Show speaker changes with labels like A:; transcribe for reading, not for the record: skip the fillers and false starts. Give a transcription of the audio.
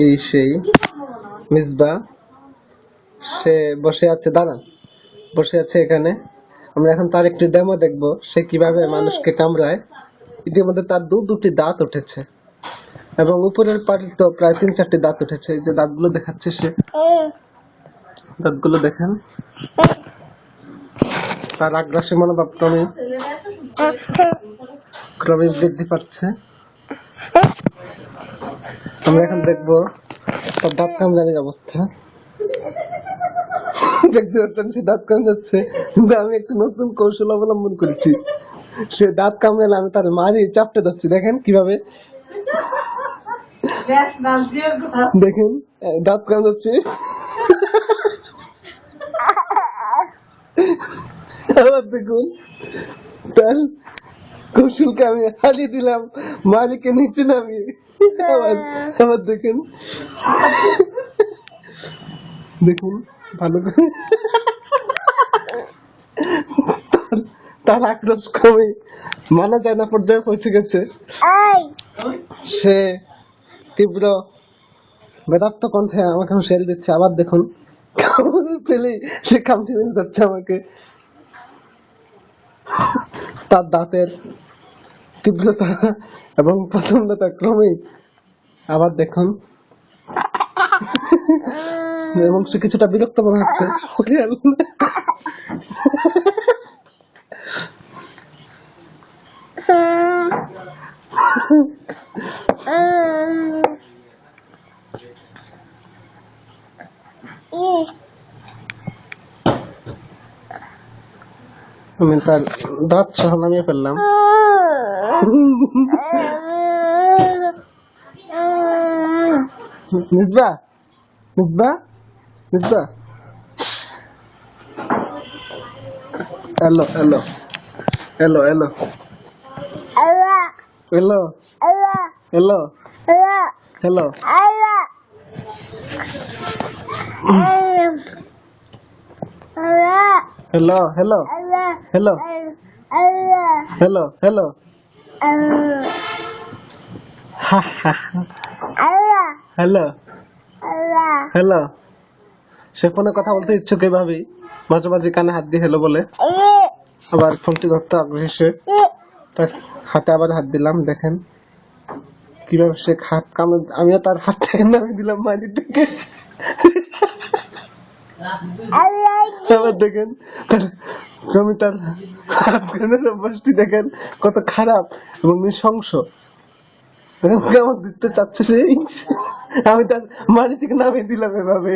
A: এই সেই মিসবা, সে বসে আছে, দাঁড়ান, বসে আছে এখানে। আমরা এখন তার একটি ডেমো দেখবো, সে কিভাবে মানুষকে কামড়ায়। ইতিমধ্যে তার দুটি দাঁত উঠেছে এবং উপরের পার্ট তো প্রায় 3-4টি দাঁত উঠেছে। এই যে দাঁতগুলো দেখাচ্ছে সে, দাঁতগুলো দেখেন। তার আগ্রাসী মনোভাব ক্রমে বৃদ্ধি পাচ্ছে। আমরা এখন দেখবো তার দাঁত কামড়ানোর অবস্থা। দেখতে পাচ্ছেন সে দাঁত কামড়াচ্ছে, কিন্তু আমি একটু নতুন কৌশল অবলম্বন করেছি। সে দাঁত কামড়ালে আমি তার মারি চাপটে ধরছি, দেখেন কিভাবে, দেখেন দাঁত কামড়াচ্ছে। আবার দেখুন তার কৌশলকে আমি হারিয়ে দিলাম, মালিকে নিচে নামিয়ে। আবার দেখেন, দেখুন ভালো করে তার আক্রোশ কমে মানা যায় না পর্যায়ে পৌঁছে গেছে। সে তীব্র বেদার্থ কণ্ঠে আমাকে হুঁশিয়ারি দিচ্ছে। আবার দেখুন পেলে সে কামড়ে ধরছে আমাকে। তার দাঁতের তীব্রতা এবং প্রচন্ডতা ক্রমে, আবার দেখুন, এবং সে কিছুটা বিরক্ত মনে হচ্ছে। আমি তার দাঁত সহ নামিয়ে ফেললাম। মিসবা, মিসবা, মিসবা, এলো এলো এলো এলো এলো এলো এলো hello hello hello hello hello ha ha hello hello সে ফোনে কথা বলতে ইচ্ছুক এভাবেই মাঝে মাঝে কানে হাত দিয়ে হেলো বলে, আবার ফোনটি ধরতে আগ্রহী সে। তার হাতে আবার হাত দিলাম, দেখেন কিভাবে সে হাত কামড়ে, আমিও তার হাত থেকে নামিয়ে দিলাম মাটি থেকে। আবার দেখেন আমি তার হাত কানের অভ্যাসটি দেখেন কত খারাপ এবং নৃশংস। আমার দিতে চাচ্ছে সে, আমি তার মাটি থেকে নামিয়ে দিলাম এভাবে।